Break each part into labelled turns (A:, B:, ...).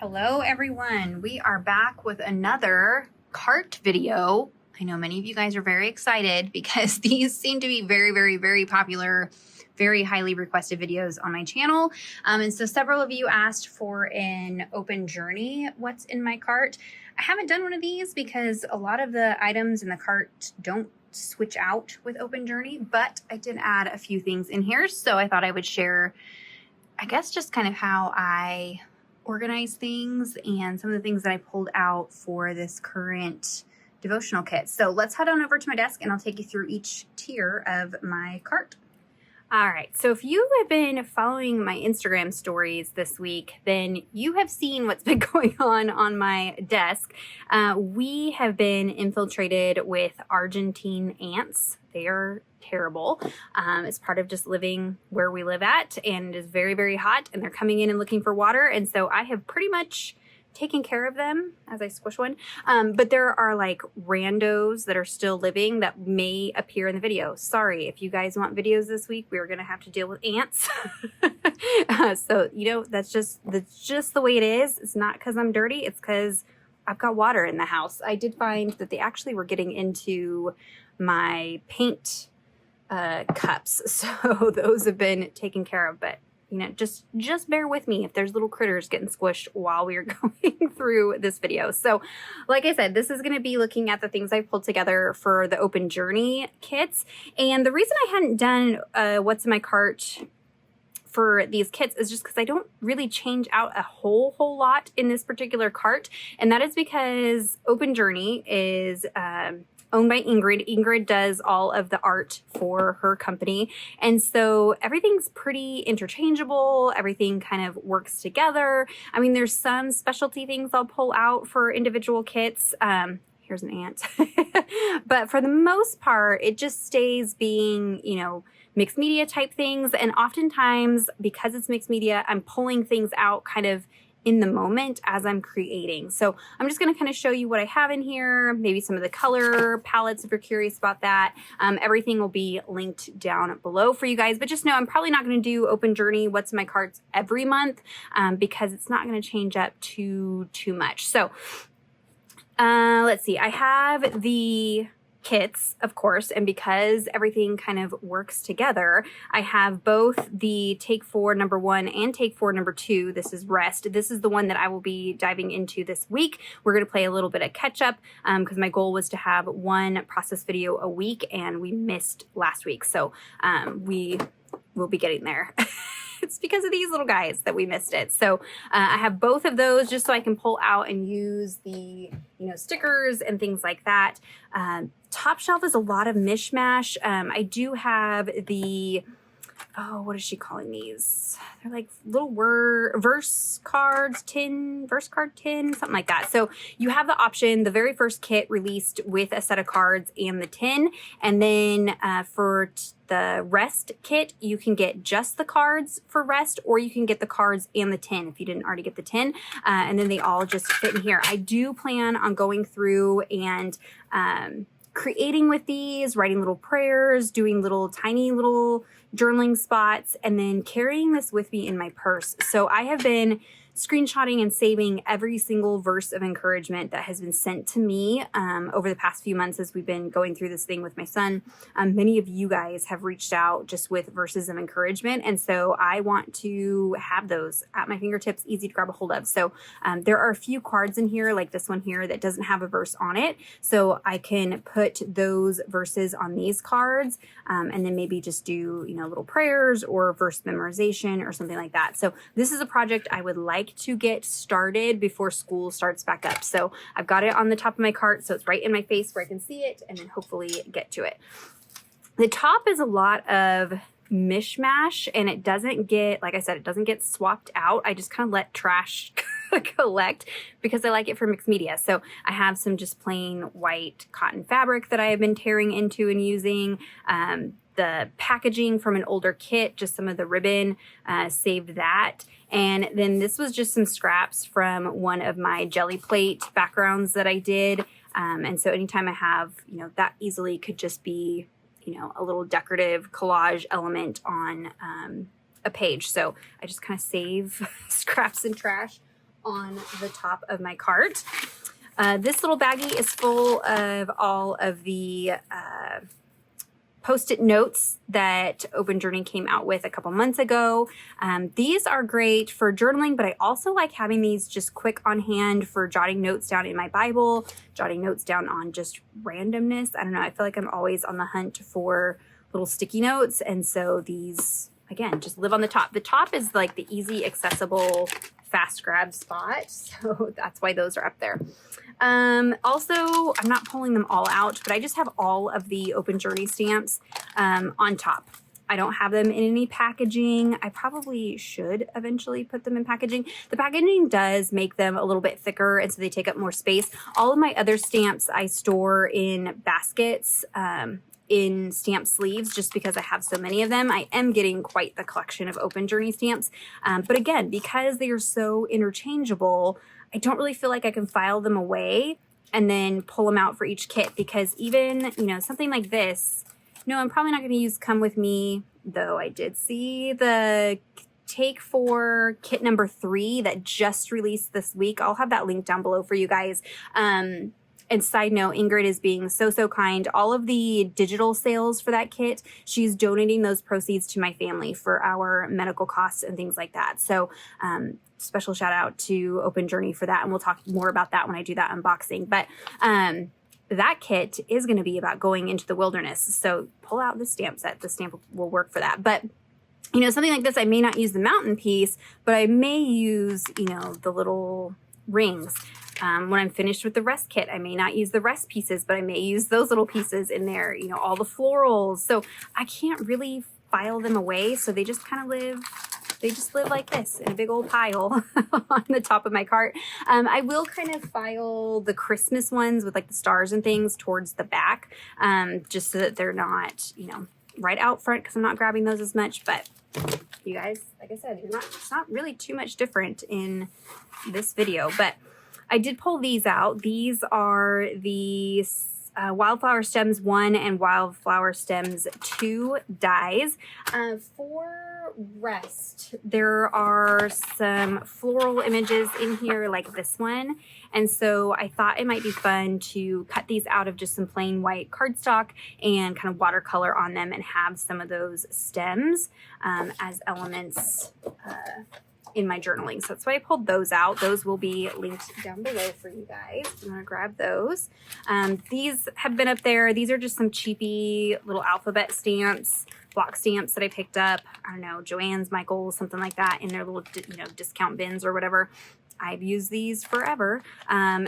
A: Hello everyone, we are back with another cart video. I know many of you guys are very excited because these seem to be very popular, very highly requested videos on my channel. And so several of you asked for an open journey, what's in my cart. I haven't done one of these because a lot of the items in the cart don't switch out with open journey, but I did add a few things in here. So I thought I would share, I guess, just kind of how I organize things and some of the things that I pulled out for this current devotional kit. So let's head on over to my desk and I'll take you through each tier of my cart. All right, so if you have been following my Instagram stories this week, then you have seen what's been going on my desk. We have been infiltrated with Argentine ants. They are terrible. It's part of just living where we live at, and it is very hot, and they're coming in and looking for water. And so I have pretty much taken care of them as I squish one. But there are like randos that are still living that may appear in the video. Sorry, if you guys want videos this week, we're going to have to deal with ants. So, you know, that's just the way it is. It's not because I'm dirty. It's because I've got water in the house. I did find that they actually were getting into my paint cups. So those have been taken care of, but you know, just bear with me if there's little critters getting squished while we are going through this video. So like I said, this is going to be looking at the things I've pulled together for the open journey kits. And the reason I hadn't done what's in my cart for these kits is just because I don't really change out a whole lot in this particular cart. And that is because Open Journey is owned by Ingrid. Ingrid does all of the art for her company. And so everything's pretty interchangeable. Everything kind of works together. I mean, there's some specialty things I'll pull out for individual kits. Here's an ant. But for the most part, it just stays being, you know, mixed media type things. And oftentimes, because it's mixed media, I'm pulling things out kind of in the moment as I'm creating. So I'm just going to kind of show you what I have in here, maybe some of the color palettes if you're curious about that. Everything will be linked down below for you guys, but just know I'm probably not going to do Open Journey, what's in my carts every month, because it's not going to change up too much. So let's see, I have the kits, of course, and because everything kind of works together, I have both the Take 4 #1 and Take 4 #2. This is Rest. This is the one that I will be diving into this week. We're going to play a little bit of catch up because my goal was to have one process video a week and we missed last week. So we will be getting there. It's because of these little guys that we missed it. So I have both of those just so I can pull out and use the, you know, stickers and things like that. Top shelf is a lot of mishmash. I do have the, oh, what is she calling these? They're like little verse card tin, something like that. So you have the option, the very first kit released with a set of cards and the tin. And then for the Rest kit, you can get just the cards for Rest, or you can get the cards and the tin if you didn't already get the tin. And then they all just fit in here. I do plan on going through and creating with these, writing little prayers, doing tiny little journaling spots, and then carrying this with me in my purse. So I have been screenshotting and saving every single verse of encouragement that has been sent to me over the past few months as we've been going through this thing with my son. Many of you guys have reached out just with verses of encouragement, and so I want to have those at my fingertips, easy to grab a hold of. So there are a few cards in here, like this one here, that doesn't have a verse on it, so I can put those verses on these cards, and then maybe just do, you know, little prayers or verse memorization or something like that. So this is a project I would like to get started before school starts back up. So I've got it on the top of my cart, so it's right in my face where I can see it and then hopefully get to it. The top is a lot of mishmash, and it doesn't get, like I said, it doesn't get swapped out. I just kind of let trash collect because I like it for mixed media. So I have some just plain white cotton fabric that I have been tearing into and using. The packaging from an older kit, just some of the ribbon, saved that. And then this was just some scraps from one of my jelly plate backgrounds that I did. And so anytime I have, you know, that easily could just be, you know, a little decorative collage element on a page. So I just kind of save scraps and trash on the top of my cart. This little baggie is full of all of the Post-it notes that Open Journey came out with a couple months ago. These are great for journaling, but I also like having these just quick on hand for jotting notes down in my Bible, jotting notes down on just randomness. I don't know, I feel like I'm always on the hunt for little sticky notes, and so these, again, just live on the top. The top is like the easy, accessible, fast grab spot, so that's why those are up there. Also, I'm not pulling them all out, but I just have all of the Open Journey stamps on top. I don't have them in any packaging. I probably should eventually put them in packaging. The packaging does make them a little bit thicker, and so they take up more space. All of my other stamps I store in baskets, in stamp sleeves, just because I have so many of them. I am getting quite the collection of Open Journey stamps. But again, because they are so interchangeable, I don't really feel like I can file them away and then pull them out for each kit, because even, you know, something like this, no, I'm probably not going to use Come With Me, though I did see the Take 4 kit number 3 that just released this week. I'll have that link down below for you guys. And side note, Ingrid is being so kind. All of the digital sales for that kit, she's donating those proceeds to my family for our medical costs and things like that. So special shout out to Open Journey for that. And we'll talk more about that when I do that unboxing. But that kit is going to be about going into the wilderness. So pull out the stamp set. The stamp will work for that. But you know, something like this, I may not use the mountain piece, but I may use, you know, the little rings. When I'm finished with the rest kit, I may not use the rest pieces, but I may use those little pieces in there, you know, all the florals. So I can't really file them away. So they just kind of live, they just live like this in a big old pile on the top of my cart. I will kind of file the Christmas ones with like the stars and things towards the back, just so that they're not, you know, right out front, because I'm not grabbing those as much. But you guys, like I said, it's not really too much different in this video. But I did pull these out. These are the Wildflower Stems 1 and Wildflower Stems 2 dies. For rest, there are some floral images in here like this one. And so I thought it might be fun to cut these out of just some plain white cardstock and kind of watercolor on them and have some of those stems as elements in my journaling. So that's why I pulled those out. Those will be linked down below for you guys. I'm gonna grab those. These have been up there. These are just some cheapy little alphabet stamps, block stamps that I picked up. I don't know, Joann's, Michael's, something like that, in their little, you know, discount bins or whatever. I've used these forever. And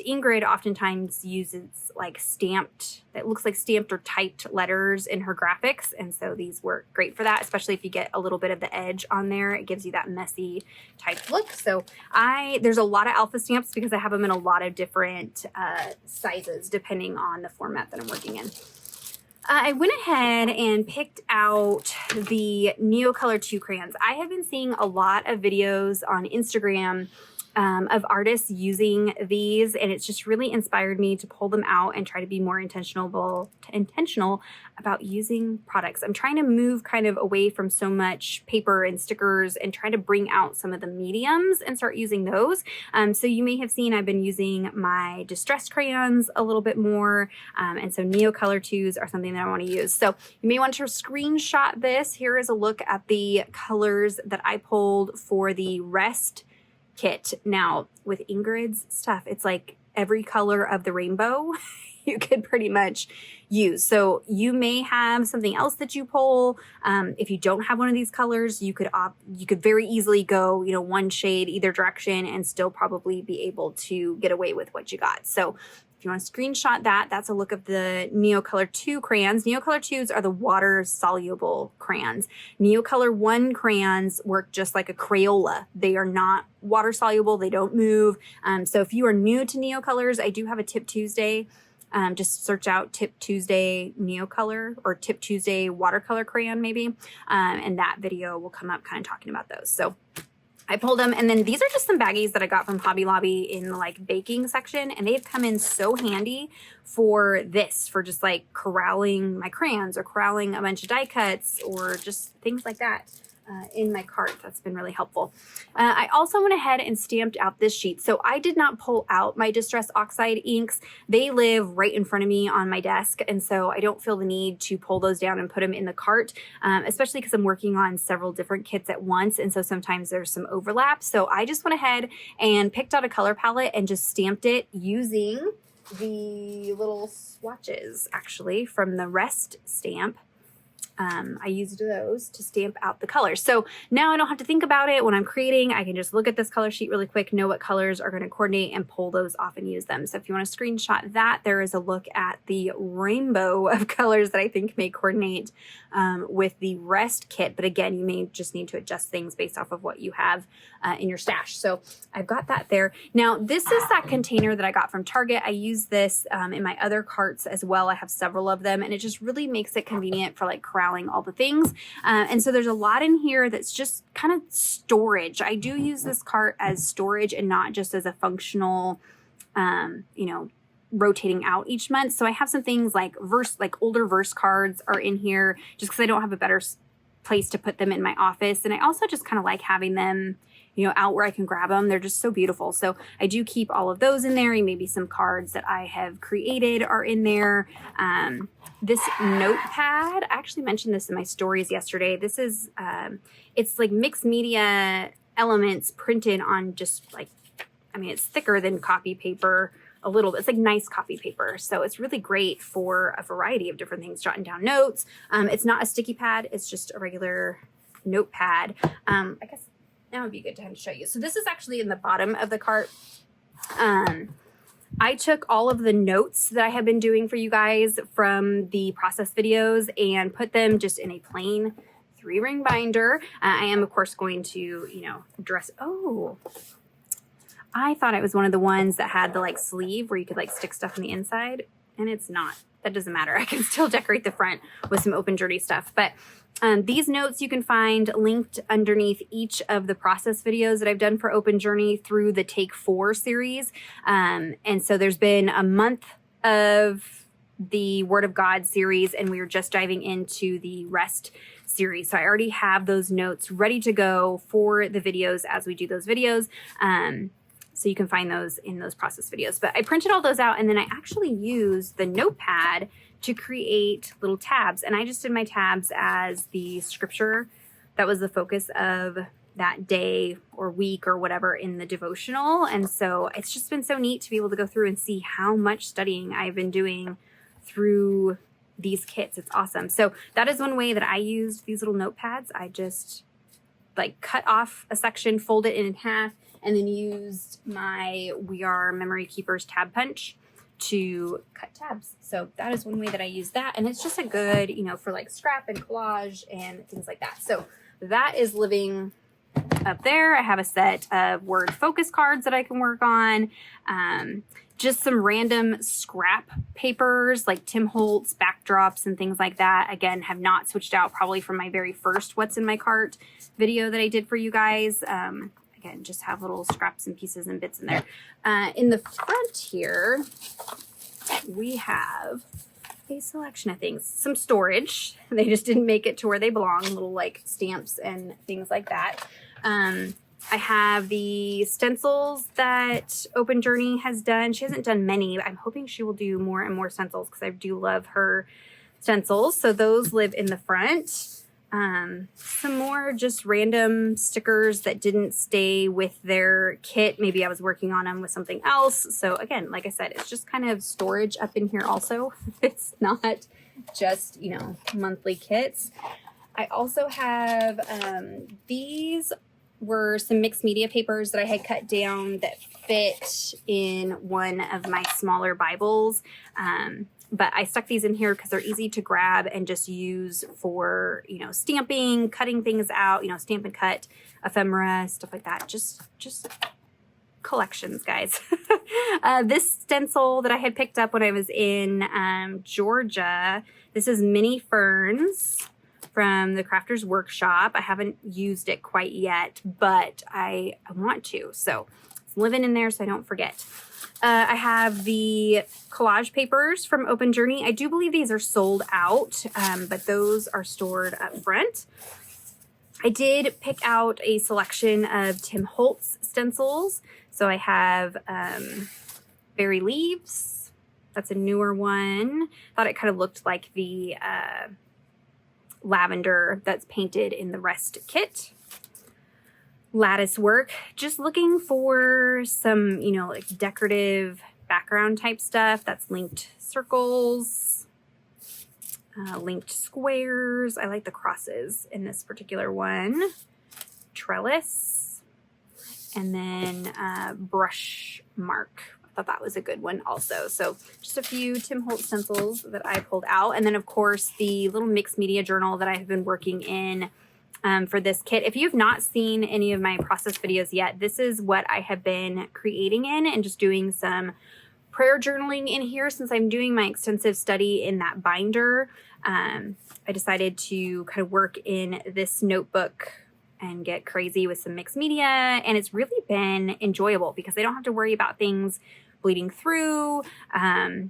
A: Ingrid oftentimes uses like stamped, it looks like stamped or typed letters in her graphics. And so these work great for that, especially if you get a little bit of the edge on there. It gives you that messy typed look. So there's a lot of alpha stamps because I have them in a lot of different sizes depending on the format that I'm working in. I went ahead and picked out the Neocolor 2 crayons. I have been seeing a lot of videos on Instagram of artists using these, and it's just really inspired me to pull them out and try to be more intentional about using products. I'm trying to move kind of away from so much paper and stickers and try to bring out some of the mediums and start using those. So you may have seen I've been using my distressed crayons a little bit more, and so Neocolor 2s are something that I want to use. So you may want to screenshot this. Here is a look at the colors that I pulled for the rest kit. Now with Ingrid's stuff, it's like every color of the rainbow you could pretty much use. So you may have something else that you pull. If you don't have one of these colors, you could very easily go, you know, one shade either direction and still probably be able to get away with what you got. So if you want to screenshot that, that's a look of the Neocolor 2 crayons. Neocolor 2s are the water-soluble crayons. Neocolor 1 crayons work just like a Crayola. They are not water-soluble. They don't move. So if you are new to Neocolors, I do have a Tip Tuesday. Just search out Tip Tuesday Neocolor or Tip Tuesday watercolor crayon maybe. And that video will come up kind of talking about those. So I pulled them, and then these are just some baggies that I got from Hobby Lobby in the like baking section, and they've come in so handy for this, for just like corralling my crayons or corralling a bunch of die cuts or just things like that. in my cart. That's been really helpful. I also went ahead and stamped out this sheet. So I did not pull out my Distress Oxide inks. They live right in front of me on my desk. And so I don't feel the need to pull those down and put them in the cart, especially because I'm working on several different kits at once. And so sometimes there's some overlap. So I just went ahead and picked out a color palette and just stamped it using the little swatches actually from the Rest stamp. I used those to stamp out the colors. So now I don't have to think about it when I'm creating. I can just look at this color sheet really quick, know what colors are going to coordinate, and pull those off and use them. So if you want to screenshot that, there is a look at the rainbow of colors that I think may coordinate with the Rest kit. But again, you may just need to adjust things based off of what you have in your stash. So I've got that there. Now, this is that container that I got from Target. I use this in my other carts as well. I have several of them, and it just really makes it convenient for like corralling all the things. And so there's a lot in here that's just kind of storage. I do use this cart as storage and not just as a functional, rotating out each month. So I have some things like older verse cards are in here just because I don't have a better place to put them in my office. And I also just kind of like having them, out where I can grab them. They're just so beautiful. So I do keep all of those in there. And maybe some cards that I have created are in there. This notepad, I actually mentioned this in my stories yesterday. This is, it's like mixed media elements printed on just like, it's thicker than copy paper a little bit. It's like nice copy paper. So it's really great for a variety of different things, jotting down notes. It's not a sticky pad. It's just a regular notepad. I guess now would be a good time to show you. So this is actually in the bottom of the cart. I took all of the notes that I have been doing for you guys from the process videos and put them just in a plain 3-ring binder. I am, of course, going to, dress. Oh, I thought it was one of the ones that had the like sleeve where you could like stick stuff on the inside, and it's not. That doesn't matter. I can still decorate the front with some Open Journey stuff. But these notes you can find linked underneath each of the process videos that I've done for Open Journey through the Take 4 series. And so there's been a month of the Word of God series, and we are just diving into the Rest series. So I already have those notes ready to go for the videos as we do those videos. So you can find those in those process videos. But I printed all those out, and then I actually used the notepad to create little tabs. And I just did my tabs as the scripture that was the focus of that day or week or whatever in the devotional. And so it's just been so neat to be able to go through and see how much studying I've been doing through these kits. It's awesome. So that is one way that I used these little notepads. I just like cut off a section, fold it in half, and then used my We Are Memory Keepers tab punch to cut tabs. So that is one way that I use that. And it's just a good, for like scrap and collage and things like that. So that is living up there. I have a set of word focus cards that I can work on. Just some random scrap papers like Tim Holtz backdrops and things like that. Again, have not switched out probably from my very first What's in My Cart video that I did for you guys. Again, just have little scraps and pieces and bits in there. In the front here, we have a selection of things. Some storage. They just didn't make it to where they belong. Little like stamps and things like that. I have the stencils that Open Journey has done. She hasn't done many. I'm hoping she will do more and more stencils because I do love her stencils. So those live in the front. Some more just random stickers that didn't stay with their kit. Maybe I was working on them with something else. So again, like I said, it's just kind of storage up in here also. It's not just, monthly kits. I also have, these were some mixed media papers that I had cut down that fit in one of my smaller Bibles. But I stuck these in here because they're easy to grab and just use for, stamping, cutting things out, stamp and cut, ephemera, stuff like that. Just collections, guys. This stencil that I had picked up when I was in Georgia, this is Mini Ferns from the Crafter's Workshop. I haven't used it quite yet, but I want to. So it's living in there so I don't forget. I have the collage papers from Open Journey. I do believe these are sold out, but those are stored up front. I did pick out a selection of Tim Holtz stencils. So I have Berry Leaves. That's a newer one. Thought it kind of looked like the lavender that's painted in the rest kit. Lattice work, just looking for some, you know, like decorative background type stuff. That's linked circles, linked squares. I like the crosses in this particular one. Trellis, and then brush mark. I thought that was a good one also. So just a few Tim Holtz stencils that I pulled out. And then of course the little mixed media journal that I have been working in for this kit. If you've not seen any of my process videos yet, this is what I have been creating in, and just doing some prayer journaling in here since I'm doing my extensive study in that binder. I decided to kind of work in this notebook and get crazy with some mixed media, and it's really been enjoyable because I don't have to worry about things bleeding through,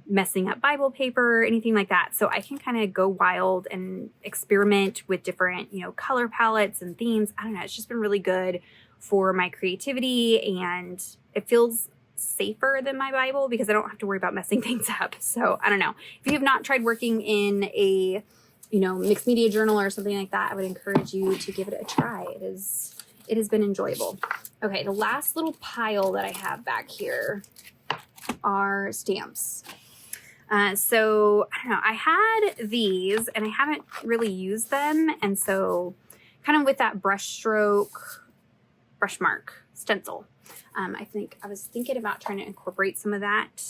A: messing up Bible paper, anything like that. So I can kind of go wild and experiment with different, you know, color palettes and themes. I don't know, it's just been really good for my creativity, and it feels safer than my Bible because I don't have to worry about messing things up. So I don't know. If you have not tried working in a, you know, mixed media journal or something like that, I would encourage you to give it a try. It has been enjoyable. Okay, the last little pile that I have back here are stamps. So I don't know, I had these and I haven't really used them. And so kind of with that brush mark stencil, I think I was thinking about trying to incorporate some of that.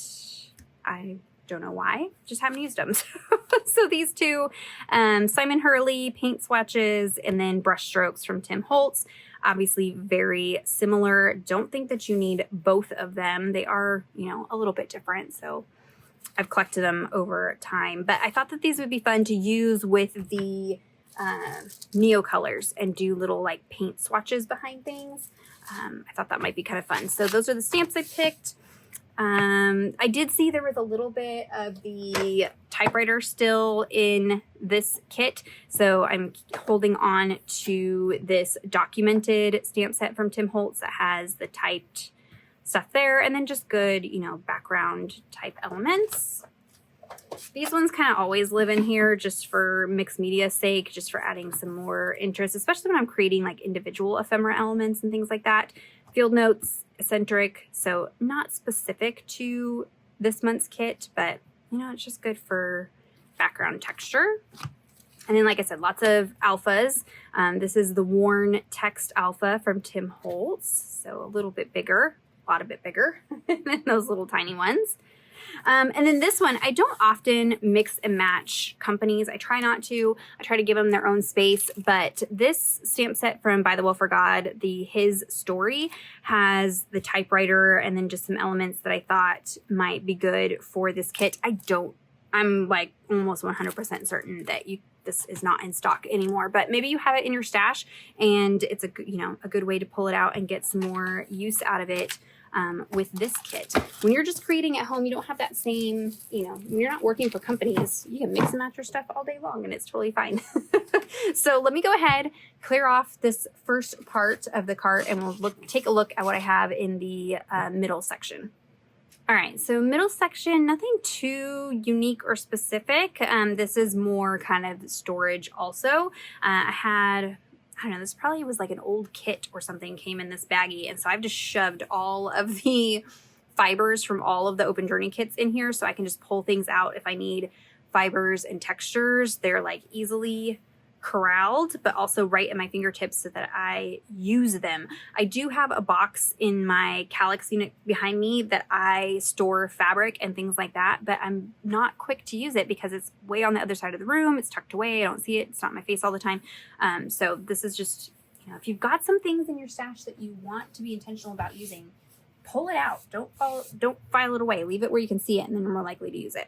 A: I don't know why, just haven't used them. So these two, Simon Hurley paint swatches, and then brush strokes from Tim Holtz. Obviously very similar. Don't think that you need both of them. They are, you know, a little bit different. So I've collected them over time, but I thought that these would be fun to use with the Neo colors and do little like paint swatches behind things. I thought that might be kind of fun. So those are the stamps I picked. I did see there was a little bit of the typewriter still in this kit. So I'm holding on to this documented stamp set from Tim Holtz that has the typed stuff there, and then just good, you know, background type elements. These ones kind of always live in here just for mixed media sake, just for adding some more interest, especially when I'm creating like individual ephemera elements and things like that. Field notes, eccentric, so not specific to this month's kit, but you know, it's just good for background texture. And then, like I said, lots of alphas. This is the worn text alpha from Tim Holtz, so a little bit bigger, a bit bigger than those little tiny ones. And then this one, I don't often mix and match companies. I try not to. I try to give them their own space. But this stamp set from By the Will for God, the His Story, has the typewriter and then just some elements that I thought might be good for this kit. I'm like almost 100% certain that this is not in stock anymore, but maybe you have it in your stash and it's a good way to pull it out and get some more use out of it. With this kit, when you're just creating at home, you don't have that same, when you're not working for companies, you can mix and match your stuff all day long and it's totally fine. So let me go ahead, clear off this first part of the cart, and we'll take a look at what I have in the middle section. All right, so middle section, nothing too unique or specific. This is more kind of storage also. I don't know, this probably was like an old kit or something came in this baggie. And so I've just shoved all of the fibers from all of the Open Journey kits in here so I can just pull things out if I need fibers and textures. They're like easily corralled, but also right at my fingertips so that I use them. I do have a box in my Calyx unit behind me that I store fabric and things like that, but I'm not quick to use it because it's way on the other side of the room. It's tucked away. I don't see it. It's not in my face all the time. So this is just, if you've got some things in your stash that you want to be intentional about using, pull it out. Don't file it away. Leave it where you can see it, and then you're more likely to use it.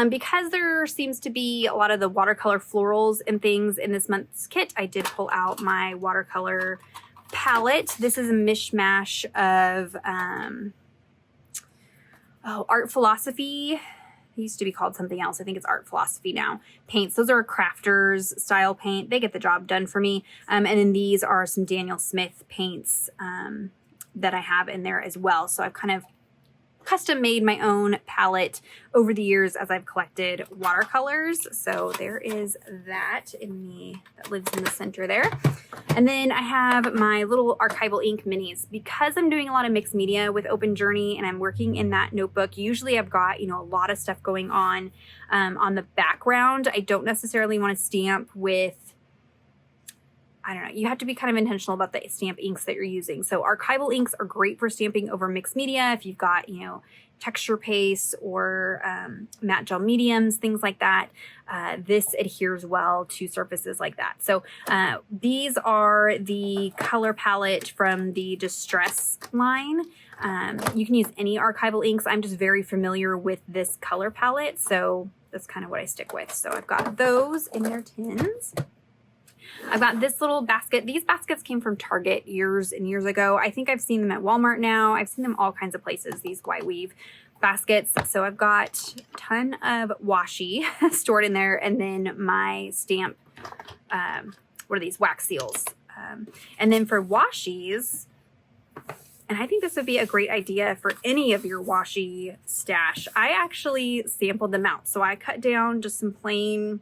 A: Because there seems to be a lot of the watercolor florals and things in this month's kit, I did pull out my watercolor palette. This is a mishmash of Art Philosophy it used to be called something else. I think it's Art Philosophy now. Paints. Those are crafters style paint. They get the job done for me. And then these are some Daniel Smith paints that I have in there as well. So I've kind of custom made my own palette over the years as I've collected watercolors. So there is that that lives in the center there. And then I have my little archival ink minis. Because I'm doing a lot of mixed media with Open Journey and I'm working in that notebook, usually I've got, you know, a lot of stuff going on the background. I don't necessarily want to stamp with, I don't know, you have to be kind of intentional about the stamp inks that you're using. So archival inks are great for stamping over mixed media. If you've got, you know, texture paste or matte gel mediums, things like that. This adheres well to surfaces like that. So these are the color palette from the Distress line. You can use any archival inks. I'm just very familiar with this color palette, so that's kind of what I stick with. So I've got those in their tins. I've got this little basket. These baskets came from Target years and years ago. I think I've seen them at Walmart now. I've seen them all kinds of places, these white weave baskets. So I've got a ton of washi stored in there, and then my stamp, what are these? Wax seals. And then for washies, and I think this would be a great idea for any of your washi stash, I actually sampled them out. So I cut down just some plain,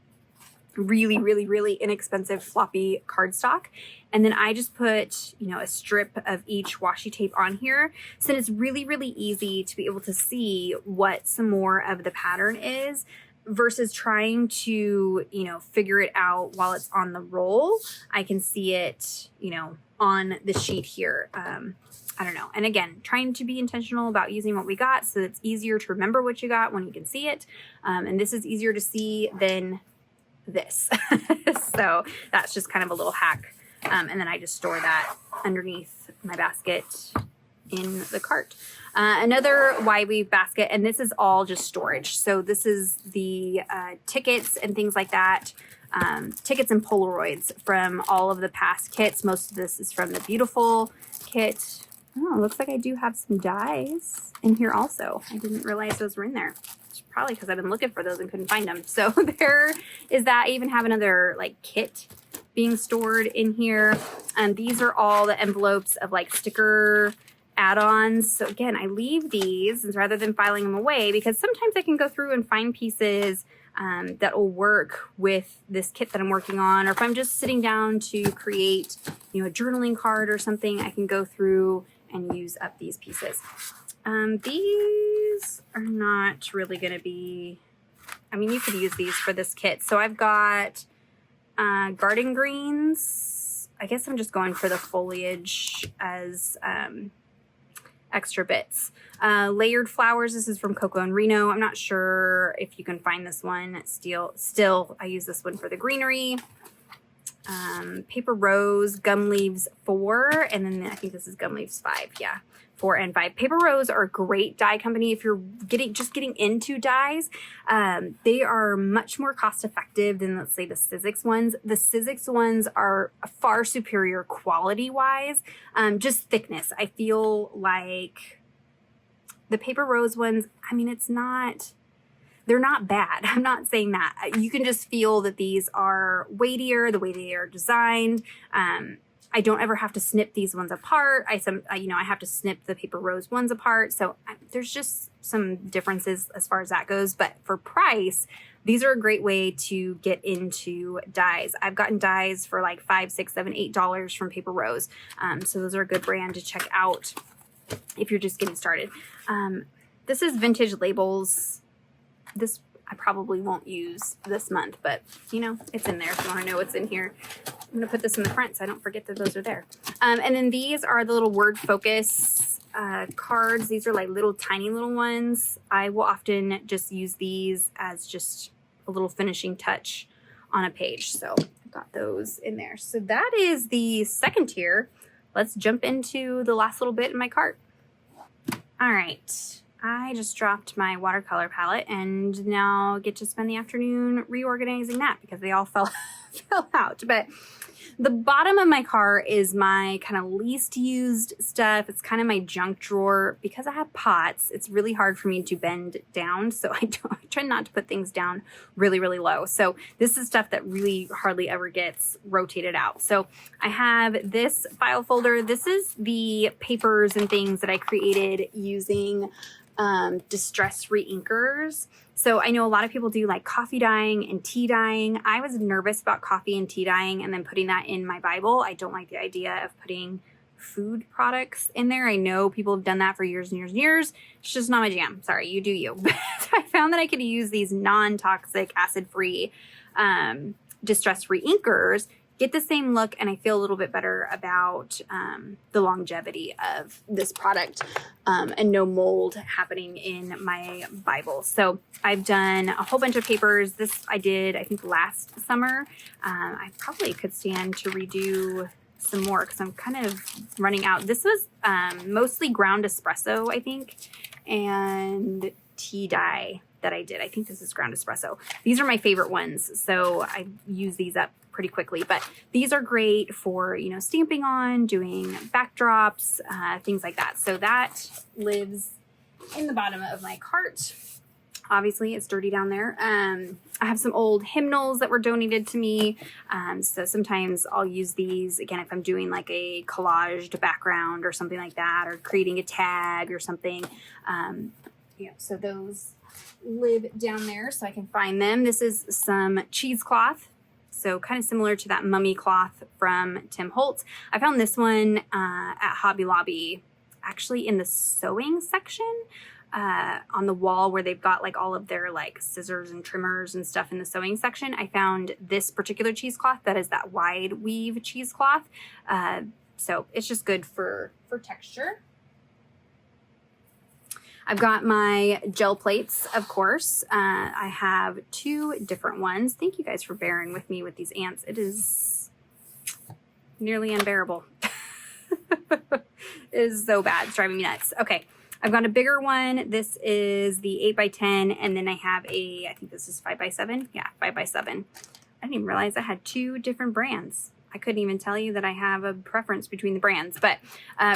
A: really inexpensive floppy cardstock, and then I just put, you know, a strip of each washi tape on here, so it's really easy to be able to see what some more of the pattern is versus trying to, you know, figure it out while it's on the roll. I can see it, you know, on the sheet here. I don't know. And again, trying to be intentional about using what we got so it's easier to remember what you got when you can see it. And this is easier to see than this. So that's just kind of a little hack. And then I just store that underneath my basket in the cart. Another wide weave basket, and this is all just storage. So this is the tickets and things like that. Tickets and Polaroids from all of the past kits. Most of this is from the Beautiful kit. Oh, looks like I do have some dies in here also. I didn't realize those were in there. Probably because I've been looking for those and couldn't find them. So there is that. I even have another like kit being stored in here. These are all the envelopes of like sticker add-ons. So again, I leave these rather than filing them away because sometimes I can go through and find pieces that will work with this kit that I'm working on. Or if I'm just sitting down to create, you know, a journaling card or something, I can go through and use up these pieces. These are not really going to be, I mean, you could use these for this kit. So I've got garden greens. I guess I'm just going for the foliage as extra bits. Layered flowers. This is from Coco and Reno. I'm not sure if you can find this one. Still, I use this one for the greenery. Paper Rose, Gum Leaves 4, and then I think this is Gum Leaves 5. Yeah. 4 and 5. Paper Rose are a great dye company if you're getting into dyes. They are much more cost effective than, let's say, the Sizzix ones. The Sizzix ones are far superior quality wise, just thickness. I feel like the Paper Rose ones, I mean, they're not bad. I'm not saying that. You can just feel that these are weightier, the way they are designed. I don't ever have to snip these ones apart. I have to snip the Paper Rose ones apart. So there's just some differences as far as that goes. But for price, these are a great way to get into dyes. I've gotten dyes for like $5, $6, $7, $8 from Paper Rose. So those are a good brand to check out if you're just getting started. This is Vintage Labels. This I probably won't use this month, but you know, it's in there if you want to know what's in here. I'm going to put this in the front so I don't forget that those are there. And then these are the little word focus cards. These are like little tiny little ones. I will often just use these as just a little finishing touch on a page. So I've got those in there. So that is the second tier. Let's jump into the last little bit in my cart. All right. I just dropped my watercolor palette and now get to spend the afternoon reorganizing that because they all fell out. But The bottom of my cart is my kind of least used stuff. It's kind of my junk drawer. Because I have pots, it's really hard for me to bend down. So I try not to put things down really, really low. So this is stuff that really hardly ever gets rotated out. So I have this file folder. This is the papers and things that I created using distress reinkers. So I know a lot of people do like coffee dyeing and tea dyeing. I was nervous about coffee and tea dyeing and then putting that in my Bible. I don't like the idea of putting food products in there. I know people have done that for years and years and years. It's just not my jam. Sorry, you do you. But I found that I could use these non-toxic, acid-free distress reinkers, get the same look, and I feel a little bit better about the longevity of this product and no mold happening in my Bible. So I've done a whole bunch of papers. This I did, I think, last summer. I probably could stand to redo some more because I'm kind of running out. This was mostly ground espresso, I think, and tea dye that I did. I think this is ground espresso. These are my favorite ones, so I use these up pretty quickly, but these are great for, you know, stamping on, doing backdrops, things like that. So that lives in the bottom of my cart. Obviously it's dirty down there. I have some old hymnals that were donated to me. So sometimes I'll use these again, if I'm doing like a collaged background or something like that, or creating a tag or something. Yeah, so those live down there so I can find them. This is some cheesecloth. So kind of similar to that mummy cloth from Tim Holtz. I found this one at Hobby Lobby, actually in the sewing section on the wall where they've got like all of their like scissors and trimmers and stuff in the sewing section. I found this particular cheesecloth that is that wide weave cheesecloth. So it's just good for texture. I've got my gel plates, of course. I have two different ones. Thank you guys for bearing with me with these ants. It is nearly unbearable. It is so bad. It's driving me nuts. Okay, I've got a bigger one. This is the 8x10, and then I have a, I think this is 5x7. Yeah, 5x7. I didn't even realize I had two different brands. I couldn't even tell you that I have a preference between the brands, but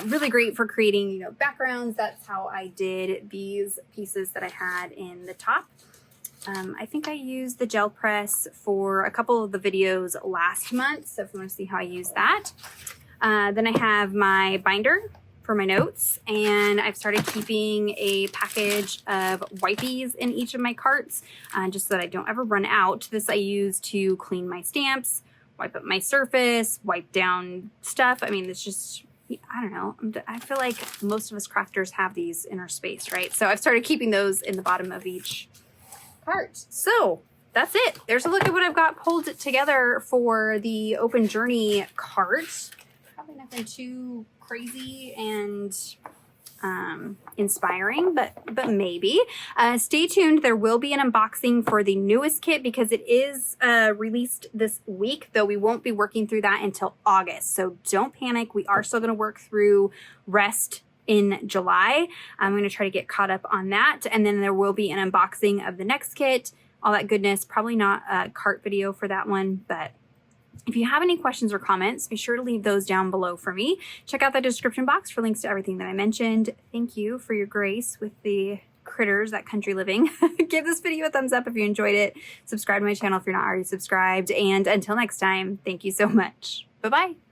A: really great for creating, you know, backgrounds. That's how I did these pieces that I had in the top. I think I used the gel press for a couple of the videos last month. So if you want to see how I use that. Then I have my binder for my notes, and I've started keeping a package of wipies in each of my carts just so that I don't ever run out. This I use to clean my stamps, wipe up my surface, wipe down stuff. I mean, it's just, I don't know. I feel like most of us crafters have these in our space, right? So I've started keeping those in the bottom of each cart. So that's it. There's a look at what I've got pulled together for the Open Journey cart. Probably nothing too crazy and inspiring, but maybe. Stay tuned. There will be an unboxing for the newest kit because it is released this week, though we won't be working through that until August. So don't panic. We are still going to work through Rest in July. I'm going to try to get caught up on that. And then there will be an unboxing of the next kit, all that goodness. Probably not a cart video for that one, but if you have any questions or comments, be sure to leave those down below for me. Check out the description box for links to everything that I mentioned. Thank you for your grace with the critters, that country living. Give this video a thumbs up if you enjoyed it. Subscribe to my channel if you're not already subscribed. And until next time, thank you so much. Bye-bye.